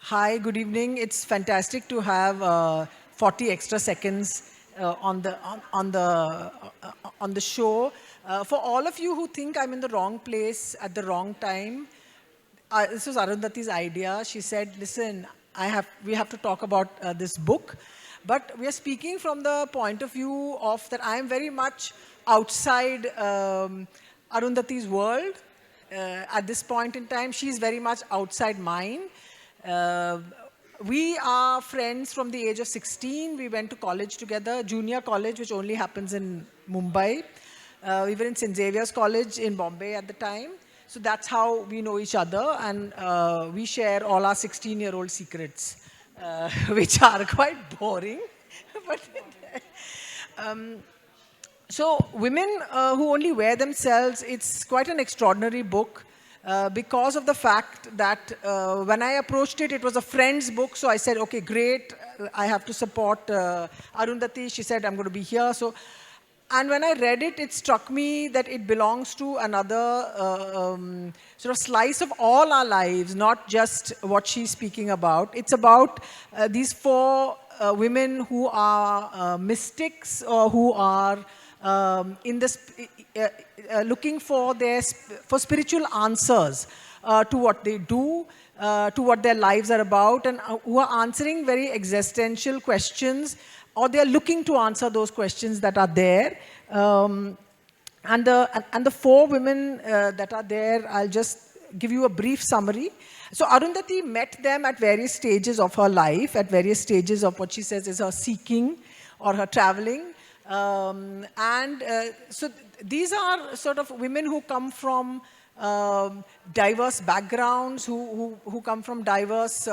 Hi, good evening. It's fantastic to have 40 extra seconds on the show. For all of you who think I'm in the wrong place at the wrong time, this was Arundhati's idea. She said, "Listen, we have to talk about this book, but we are speaking from the point of view of that I am very much outside Arundhati's world at this point in time. She's very much outside mine." Uh, we are friends from the age of 16. We went to college together, junior college, which only happens in Mumbai. We were in St. Xavier's College in Bombay at the time. So that's how we know each other, and we share all our 16-year-old secrets, which are quite boring. but So women who only wear themselves, it's quite an extraordinary book because of the fact that when I approached it, it was a friend's book. So I said, okay, great, I have to support Arundhati. She said, I'm going to be here. And when I read it, it struck me that it belongs to another sort of slice of all our lives, not just what she's speaking about. It's about these four women who are mystics or who are in this looking for spiritual answers to what they do, to what their lives are about, and who are answering very existential questions, or they are looking to answer those questions that are there. And the four women that are there, I'll just give you a brief summary. So Arundhati met them at various stages of her life, at various stages of what she says is her seeking or her traveling. So these are sort of women who come from diverse backgrounds, who come from diverse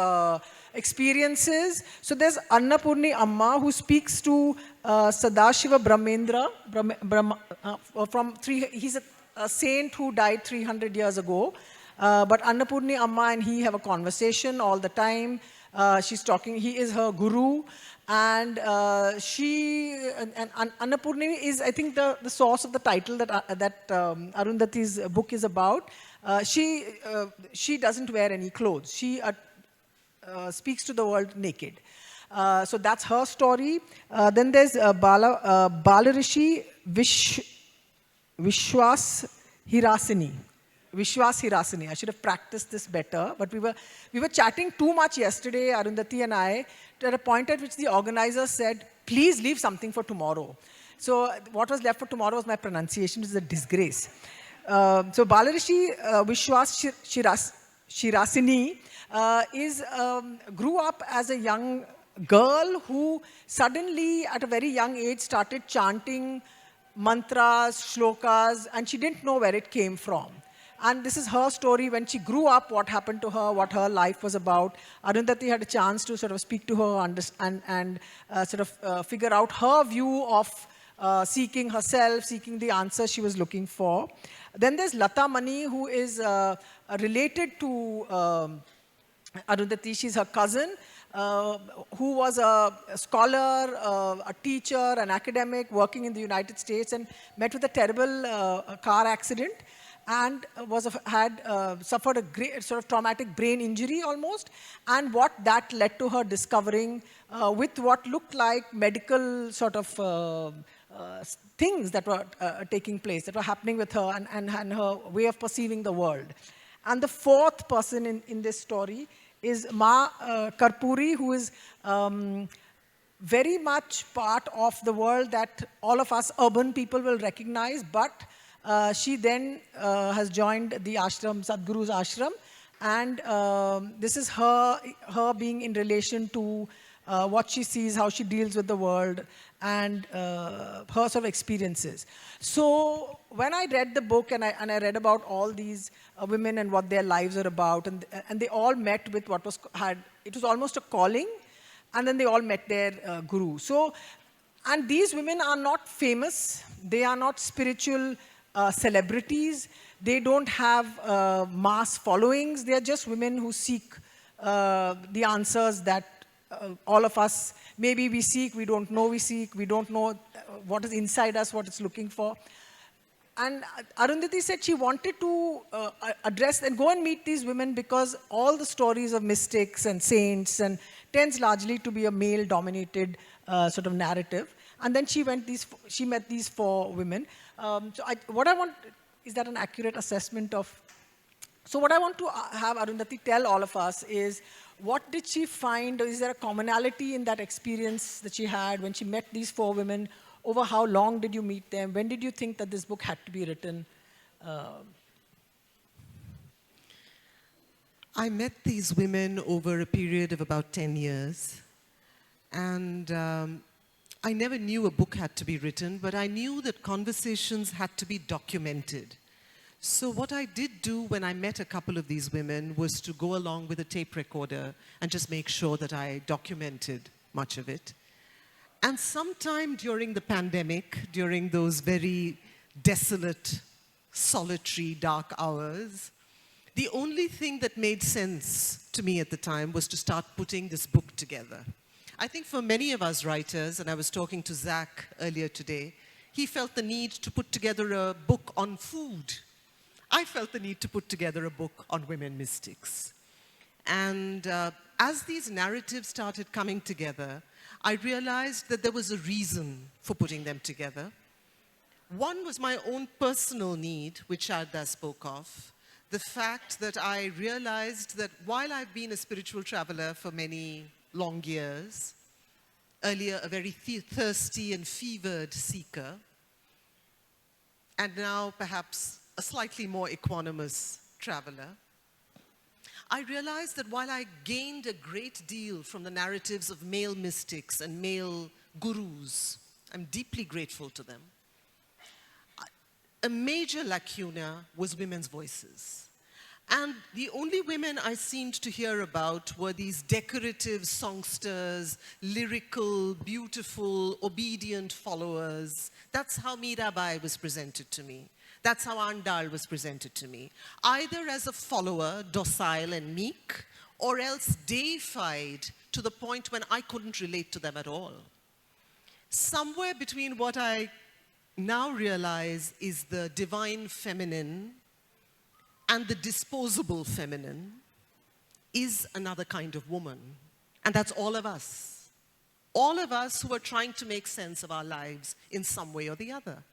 experiences. So there's Annapurni Amma, who speaks to Sadashiva Brahmendra, he's a saint who died 300 years ago. But Annapurni Amma and he have a conversation all the time. She's talking, he is her guru. And Annapurni is, I think, the source of the title that Arundhati's book is about. She doesn't wear any clothes. She speaks to the world naked. So that's her story. Then there's Balarishi Vishwas Hirasini. Vishwas Hirasini. I should have practiced this better, but we were chatting too much yesterday, Arundhati and I, at a point at which the organizer said, please leave something for tomorrow. So what was left for tomorrow was my pronunciation, which is a disgrace. So Balarishi Vishwas Shirasini grew up as a young girl who suddenly, at a very young age, started chanting mantras, shlokas, and she didn't know where it came from. And this is her story when she grew up, what happened to her, what her life was about. Arundhati had a chance to sort of speak to her and figure out her view of seeking herself, seeking the answer she was looking for. Then there's Lata Mani, who is related to Arundhati. She's her cousin, who was a scholar, a teacher, an academic working in the United States, and met with a terrible car accident, and had suffered a great sort of traumatic brain injury almost, and what that led to her discovering with what looked like medical sort of things that were taking place, that were happening with her, and her way of perceiving the world. And the fourth person in this story is Ma Karpuri, who is very much part of the world that all of us urban people will recognize, but she then has joined the ashram, Sadhguru's ashram, and this is her being in relation to what she sees, how she deals with the world, and her sort of experiences. So when I read the book and I read about all these women and what their lives are about, and they all met with it was almost a calling, and then they all met their guru. So, and these women are not famous, they are not spiritual celebrities, they don't have mass followings, they are just women who seek the answers that all of us, maybe we seek, we don't know we seek, we don't know what is inside us, what it's looking for. And Arundhati said she wanted to address and go and meet these women because all the stories of mystics and saints and tends largely to be a male-dominated sort of narrative. And then she met these 4 women. What I want, is that an accurate assessment of? So what I want to have Arundhati tell all of us is, what did she find? Is there a commonality in that experience that she had when she met these 4 women? Over how long did you meet them? When did you think that this book had to be written? I met these women over a period of about 10 years. And I never knew a book had to be written, but I knew that conversations had to be documented. So what I did do when I met a couple of these women was to go along with a tape recorder and just make sure that I documented much of it. And sometime during the pandemic, during those very desolate, solitary, dark hours, the only thing that made sense to me at the time was to start putting this book together. I think for many of us writers, and I was talking to Zach earlier today, he felt the need to put together a book on food. I felt the need to put together a book on women mystics. And as these narratives started coming together, I realized that there was a reason for putting them together. One was my own personal need, which Sharda spoke of. The fact that I realized that while I've been a spiritual traveler for many long years, earlier a very thirsty and fevered seeker, and now perhaps a slightly more equanimous traveler, I realized that while I gained a great deal from the narratives of male mystics and male gurus, I'm deeply grateful to them, a major lacuna was women's voices. And the only women I seemed to hear about were these decorative songsters, lyrical, beautiful, obedient followers. That's how Mirabai was presented to me. That's how Andal was presented to me. Either as a follower, docile and meek, or else deified to the point when I couldn't relate to them at all. Somewhere between what I now realize is the divine feminine and the disposable feminine is another kind of woman. And that's all of us. All of us who are trying to make sense of our lives in some way or the other.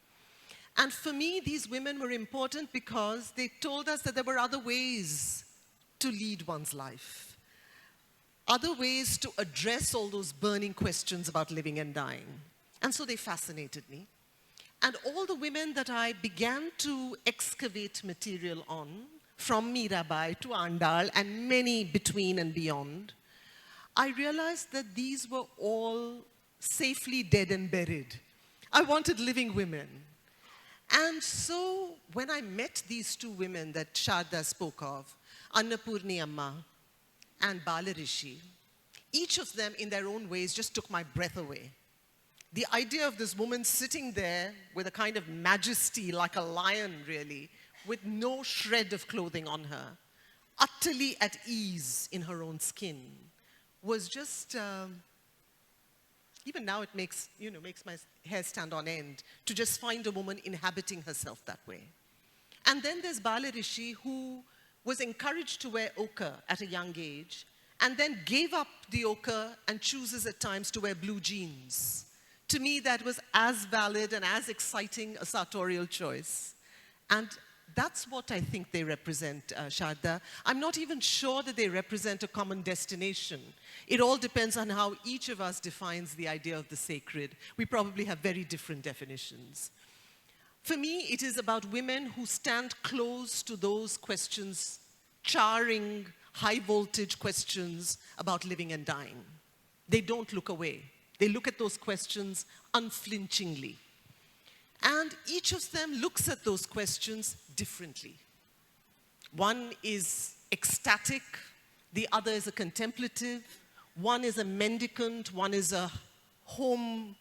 And for me, these women were important because they told us that there were other ways to lead one's life. Other ways to address all those burning questions about living and dying. And so they fascinated me. And all the women that I began to excavate material on, from Mirabai to Andal and many between and beyond, I realized that these were all safely dead and buried. I wanted living women. And so when I met these 2 women that Sharda spoke of, Annapurni Amma and Balarishi, each of them in their own ways just took my breath away. The idea of this woman sitting there with a kind of majesty, like a lion really, with no shred of clothing on her, utterly at ease in her own skin, was just, even now it makes my hair stand on end to just find a woman inhabiting herself that way. And then there's Balarishi, who was encouraged to wear ochre at a young age, and then gave up the ochre and chooses at times to wear blue jeans. To me, that was as valid and as exciting a sartorial choice. And that's what I think they represent, Sharda. I'm not even sure that they represent a common destination. It all depends on how each of us defines the idea of the sacred. We probably have very different definitions. For me, it is about women who stand close to those questions, charring, high-voltage questions about living and dying. They don't look away. They look at those questions unflinchingly. And each of them looks at those questions differently. One is ecstatic, the other is a contemplative, one is a mendicant, one is a home,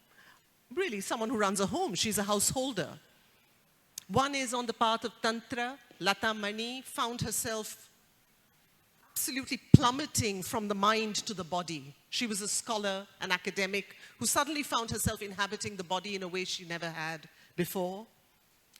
really someone who runs a home, she's a householder. One is on the path of Tantra, Lata Mani, found herself absolutely plummeting from the mind to the body. She was a scholar, an academic, who suddenly found herself inhabiting the body in a way she never had before.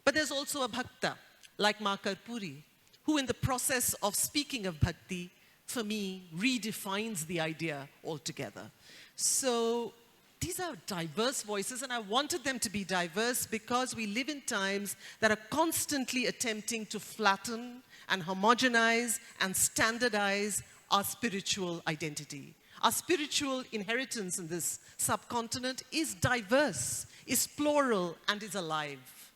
But there's also a bhakta, like Ma Karpuri, who in the process of speaking of bhakti, for me, redefines the idea altogether. So these are diverse voices, and I wanted them to be diverse because we live in times that are constantly attempting to flatten and homogenize and standardize our spiritual identity. Our spiritual inheritance in this subcontinent is diverse, is plural, and is alive.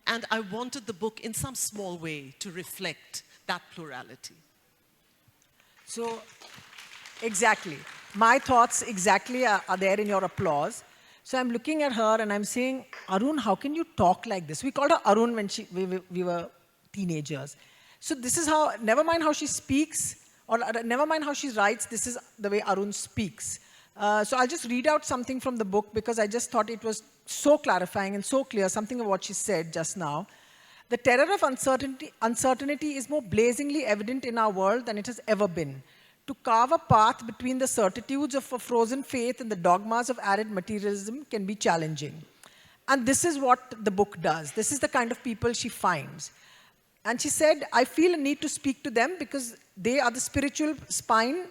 And I wanted the book in some small way to reflect that plurality. So, exactly. My thoughts exactly are there in your applause. So I'm looking at her and I'm saying, Arun, how can you talk like this? We called her Arun when we were teenagers. So this is how, never mind how she speaks, or never mind how she writes, this is the way Arun speaks. So I'll just read out something from the book because I just thought it was so clarifying and so clear, something of what she said just now. The terror of uncertainty is more blazingly evident in our world than it has ever been. To carve a path between the certitudes of a frozen faith and the dogmas of arid materialism can be challenging. And this is what the book does. This is the kind of people she finds. And she said, I feel a need to speak to them because they are the spiritual spine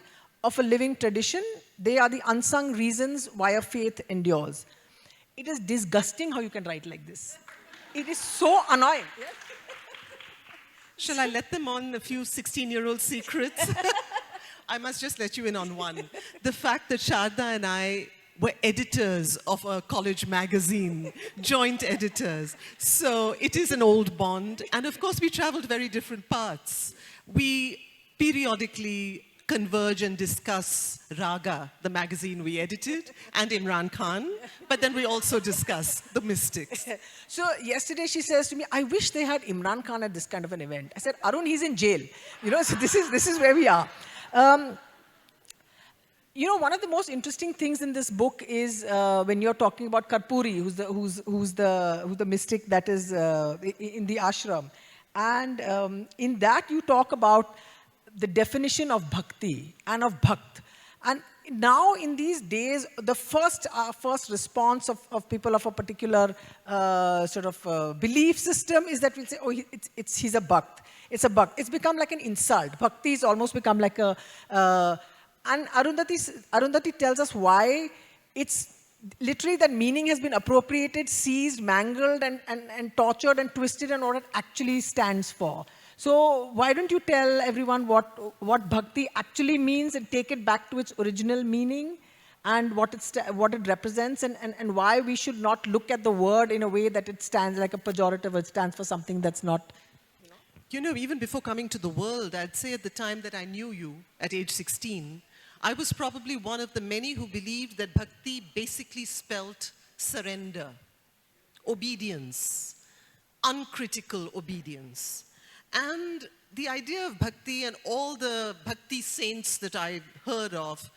of a living tradition. They are the unsung reasons why a faith endures. It is disgusting how you can write like this. It is so annoying. Shall I let them on a few 16-year-old secrets? I must just let you in on one. The fact that Sharda and I were editors of a college magazine, joint editors. So it is an old bond. And of course, we traveled very different paths. We periodically converge and discuss Raga, the magazine we edited, and Imran Khan. But then we also discuss the mystics. So yesterday she says to me, I wish they had Imran Khan at this kind of an event. I said, Arun, he's in jail. You know, so this is where we are. You know, one of the most interesting things in this book is when you're talking about Karpuri, who's the mystic that is in the ashram. And in that you talk about the definition of bhakti and of bhakt. And now in these days, the first response of people of a particular belief system is that we'll say, oh, he's a bhakt. It's a bhakt. It's become like an insult. Bhakti has almost become like a... and Arundhati tells us why it's literally that meaning has been appropriated, seized, mangled, and tortured and twisted, and what it actually stands for. So why don't you tell everyone what bhakti actually means and take it back to its original meaning and what it represents and why we should not look at the word in a way that it stands like a pejorative, it stands for something that's not. You know, even before coming to the world, I'd say at the time that I knew you, at age 16, I was probably one of the many who believed that bhakti basically spelt surrender, obedience, uncritical obedience. And the idea of bhakti and all the bhakti saints that I've heard of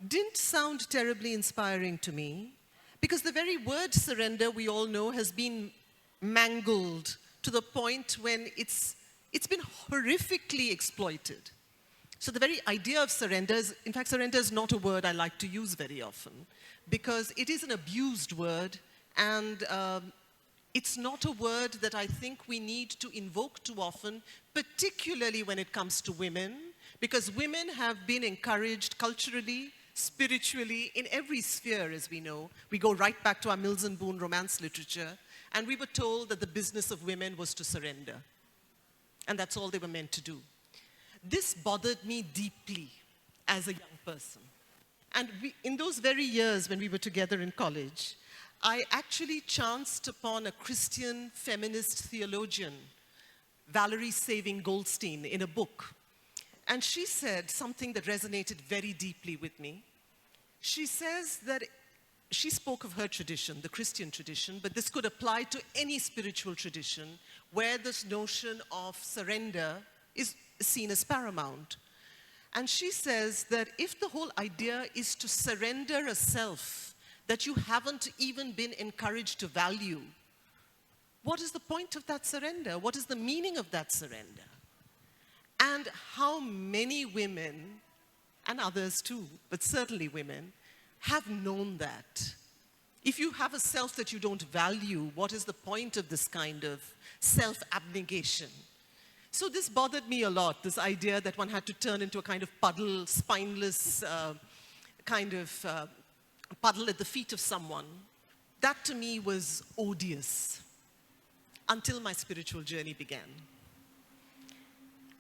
didn't sound terribly inspiring to me, because the very word surrender, we all know, has been mangled to the point when it's been horrifically exploited. So the very idea of surrender is, in fact, surrender is not a word I like to use very often, because it is an abused word, and it's not a word that I think we need to invoke too often, particularly when it comes to women, because women have been encouraged culturally, spiritually, in every sphere, as we know. We go right back to our Mills and Boon romance literature, and we were told that the business of women was to surrender. And that's all they were meant to do. This bothered me deeply as a young person. And in those very years when we were together in college, I actually chanced upon a Christian feminist theologian, Valerie Saving-Goldstein, in a book. And she said something that resonated very deeply with me. She says that she spoke of her tradition, the Christian tradition, but this could apply to any spiritual tradition where this notion of surrender is seen as paramount. And she says that if the whole idea is to surrender a self that you haven't even been encouraged to value, what is the point of that surrender? What is the meaning of that surrender? And how many women, and others too, but certainly women, have known that. If you have a self that you don't value, what is the point of this kind of self-abnegation? So this bothered me a lot, this idea that one had to turn into a kind of puddle, spineless puddle at the feet of someone. That to me was odious until my spiritual journey began.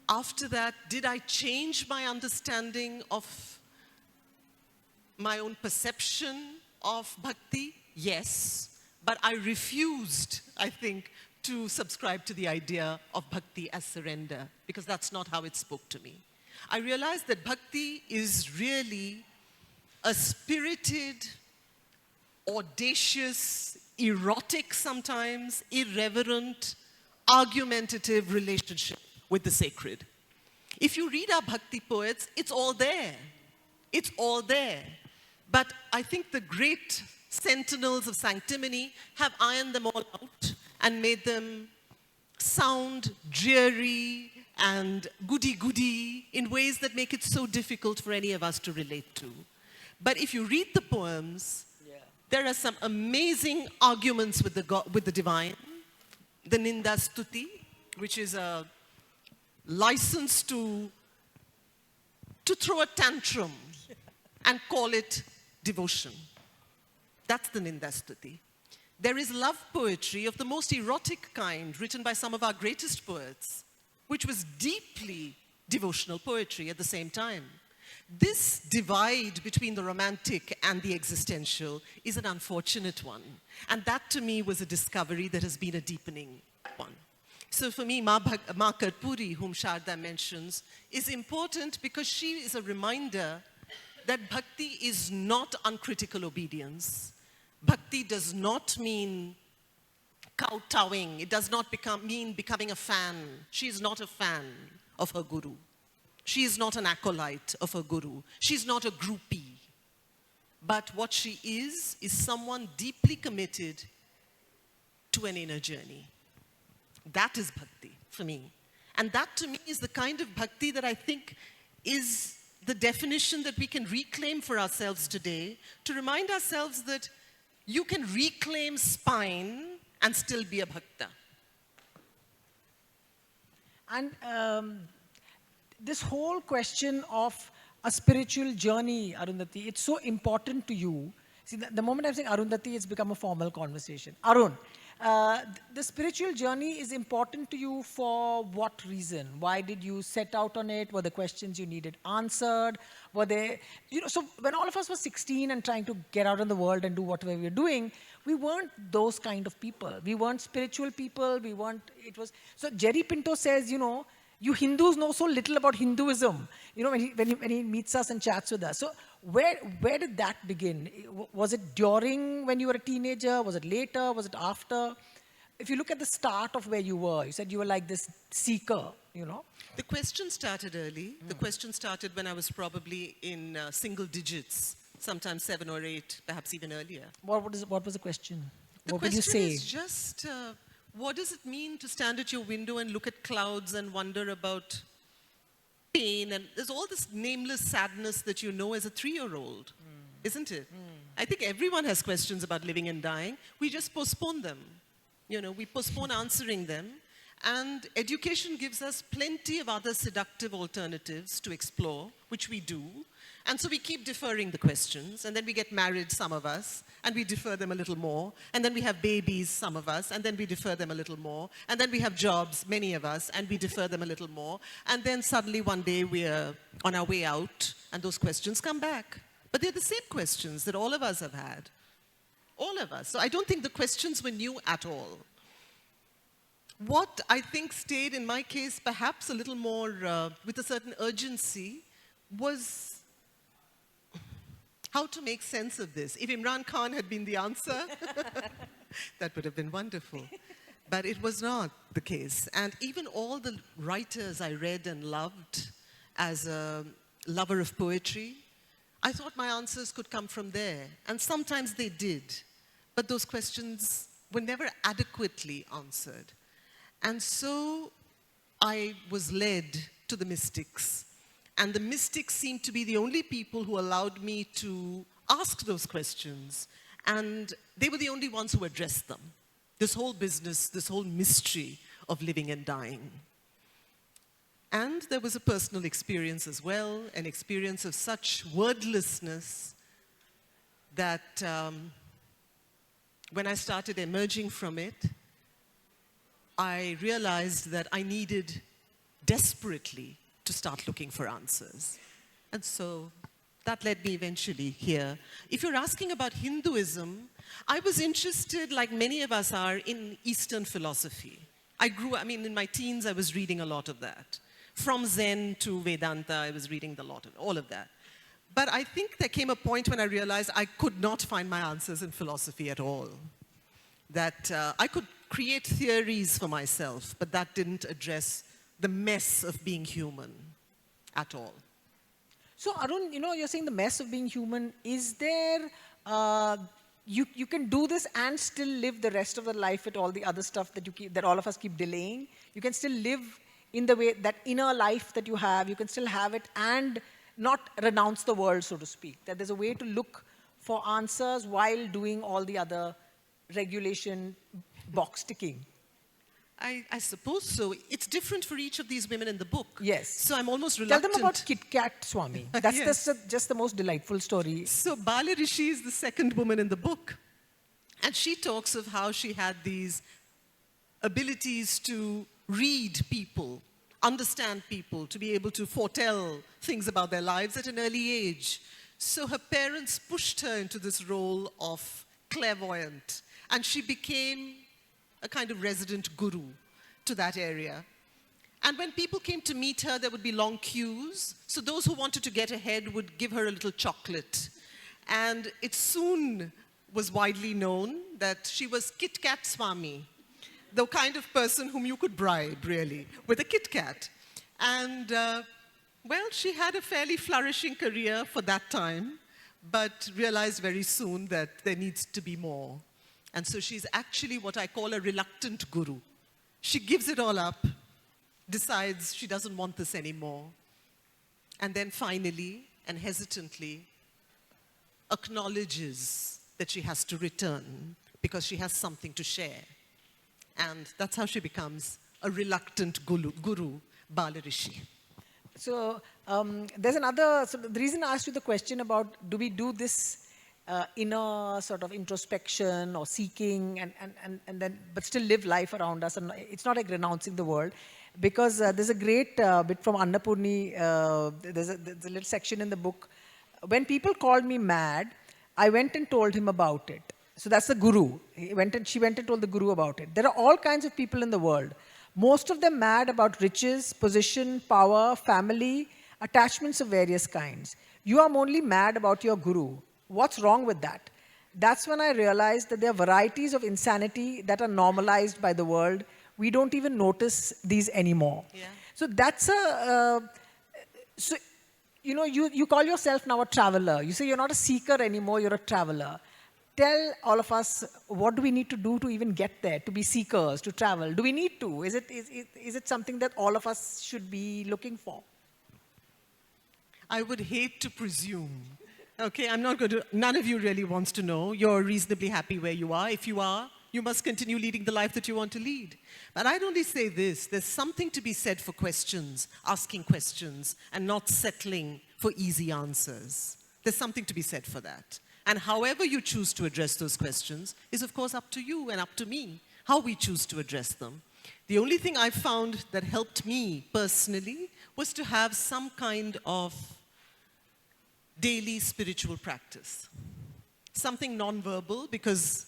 After that, did I change my understanding of my own perception of bhakti? Yes, but I refused, I think, to subscribe to the idea of bhakti as surrender, because that's not how it spoke to me. I realized that bhakti is really a spirited, audacious, erotic sometimes, irreverent, argumentative relationship with the sacred. If you read our bhakti poets, it's all there. It's all there. But I think the great sentinels of sanctimony have ironed them all out and made them sound dreary and goody-goody in ways that make it so difficult for any of us to relate to. But if you read the poems, there are some amazing arguments with the divine. The Ninda Stuti, which is a license to throw a tantrum and call it devotion. That's the Ninda Stuti. There is love poetry of the most erotic kind, written by some of our greatest poets, which was deeply devotional poetry at the same time. This divide between the romantic and the existential is an unfortunate one. And that to me was a discovery that has been a deepening one. So for me, Ma Karpuri, whom Sharda mentions, is important because she is a reminder that bhakti is not uncritical obedience. Bhakti does not mean kowtowing. It does not mean becoming a fan. She is not a fan of her guru. She is not an acolyte of her guru. She's not a groupie. But what she is someone deeply committed to an inner journey. That is bhakti for me. And that to me is the kind of bhakti that I think is the definition that we can reclaim for ourselves today, to remind ourselves that you can reclaim spine and still be a bhakta. And this whole question of a spiritual journey, Arundhati, it's so important to you. See, the moment I'm saying Arundhati, it's become a formal conversation. Arun, the spiritual journey is important to you for what reason? Why did you set out on it? Were the questions you needed answered? Were they, so when all of us were 16 and trying to get out in the world and do whatever we were doing, we weren't those kind of people. We weren't spiritual people. We weren't, so Jerry Pinto says, you Hindus know so little about Hinduism, when he meets us and chats with us. So where did that begin? Was it during when you were a teenager? Was it later? Was it after? If you look at the start of where you were, you said you were like this seeker, The question started early. The question started when I was probably in single digits, sometimes 7 or 8, perhaps even earlier. What was the question? What would you say? The question is just, what does it mean to stand at your window and look at clouds and wonder about pain? And there's all this nameless sadness that you know as a 3-year-old, isn't it? I think everyone has questions about living and dying. We just postpone them. We postpone answering them. And education gives us plenty of other seductive alternatives to explore, which we do. And so we keep deferring the questions, and then we get married, some of us, and we defer them a little more. And then we have babies, some of us, and then we defer them a little more. And then we have jobs, many of us, and we defer them a little more. And then suddenly one day we're on our way out, and those questions come back. But they're the same questions that all of us have had. All of us. So I don't think the questions were new at all. What I think stayed in my case perhaps a little more with a certain urgency was how to make sense of this. If Imran Khan had been the answer, that would have been wonderful. But it was not the case. And even all the writers I read and loved as a lover of poetry, I thought my answers could come from there. And sometimes they did. But those questions were never adequately answered. And so I was led to the mystics. And the mystics seemed to be the only people who allowed me to ask those questions And they were the only ones who addressed them. This whole business, this whole mystery of living and dying. And there was a personal experience as well, an experience of such wordlessness that when I started emerging from it, I realized that I needed desperately to start looking for answers. And so that led me eventually here. If you're asking about Hinduism, I was interested, like many of us are, in Eastern philosophy. In my teens, I was reading a lot of that. From Zen to Vedanta, I was reading all of that. But I think there came a point when I realized I could not find my answers in philosophy at all. That I could create theories for myself, but that didn't address the mess of being human at all. So Arun, you're saying the mess of being human. Is there, you can do this and still live the rest of the life with all the other stuff that all of us keep delaying? You can still live in the way, that inner life that you have, you can still have it and not renounce the world, so to speak. That there's a way to look for answers while doing all the other regulation box ticking. I suppose so. It's different for each of these women in the book. Yes. So I'm almost reluctant. Tell them about Kit Kat Swami. That's Yes. just the most delightful story. So Bala Rishi is the second woman in the book. And she talks of how she had these abilities to read people, understand people, to be able to foretell things about their lives at an early age. So her parents pushed her into this role of clairvoyant. And she became a kind of resident guru to that area. And when people came to meet her, there would be long queues. So those who wanted to get ahead would give her a little chocolate. And it soon was widely known that she was Kit Kat Swami, the kind of person whom you could bribe, really, with a Kit Kat. And, she had a fairly flourishing career for that time, but realized very soon that there needs to be more. And so she's actually what I call a reluctant guru. She gives it all up, decides she doesn't want this anymore, and then finally and hesitantly acknowledges that she has to return because she has something to share. And that's how she becomes a reluctant guru, Bala Rishi. So there's another, so the reason I asked you the question about do we do this inner sort of introspection or seeking and then, but still live life around us, and it's not like renouncing the world, because there's a great bit from Annapurni, there's a little section in the book. When people called me mad, I went and told him about it. So that's the guru. She went and told the guru about it. There are all kinds of people in the world. Most of them mad about riches, position, power, family, attachments of various kinds. You are only mad about your guru. What's wrong with that? That's when I realized that there are varieties of insanity that are normalized by the world. We don't even notice these anymore. Yeah. So that's you call yourself now a traveler. You say you're not a seeker anymore, you're a traveler. Tell all of us, what do we need to do to even get there, to be seekers, to travel? Do we need to? Is it something that all of us should be looking for? I would hate to presume. Okay, I'm not going to, none of you really wants to know. You're reasonably happy where you are. If you are, you must continue leading the life that you want to lead. But I'd only say this, there's something to be said for questions, asking questions, and not settling for easy answers. There's something to be said for that. And however you choose to address those questions is, of course, up to you and up to me, how we choose to address them. The only thing I found that helped me personally was to have some kind of daily spiritual practice. Something non-verbal, because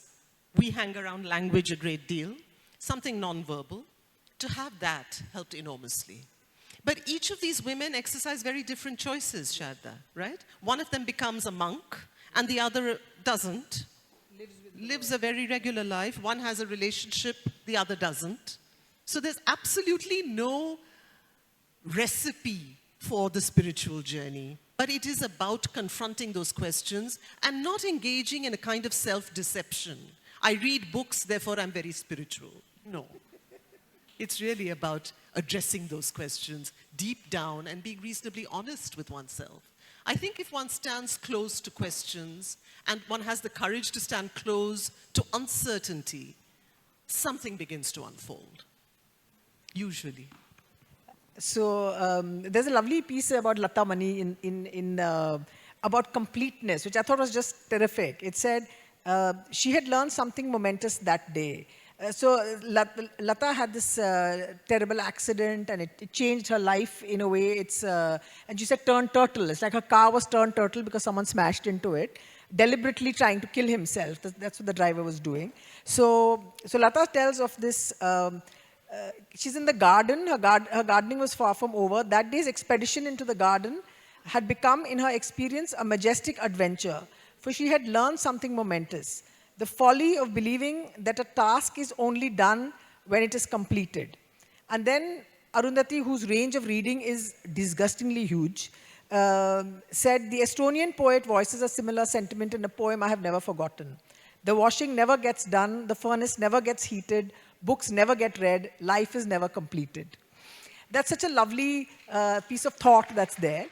we hang around language a great deal. Something non-verbal. To have that helped enormously. But each of these women exercise very different choices, Sharda, right? One of them becomes a monk, and the other doesn't. Lives a very regular life. One has a relationship, the other doesn't. So there's absolutely no recipe for the spiritual journey. But it is about confronting those questions and not engaging in a kind of self-deception. I read books, therefore I'm very spiritual. No. It's really about addressing those questions deep down and being reasonably honest with oneself. I think if one stands close to questions and one has the courage to stand close to uncertainty, something begins to unfold, usually. So there's a lovely piece about Lata Mani about completeness, which I thought was just terrific. It said she had learned something momentous that day. So Lata had this terrible accident, and it changed her life in a way. And she said turned turtle. It's like her car was turned turtle because someone smashed into it, deliberately trying to kill himself. That's what the driver was doing. So Lata tells of this. She's in the garden. Her gardening was far from over. That day's expedition into the garden had become, in her experience, a majestic adventure, for she had learned something momentous: the folly of believing that a task is only done when it is completed. And then Arundhathi, whose range of reading is disgustingly huge, said, the Estonian poet voices a similar sentiment in a poem I have never forgotten. The washing never gets done, the furnace never gets heated, books never get read, life is never completed. That's such a lovely piece of thought that's there.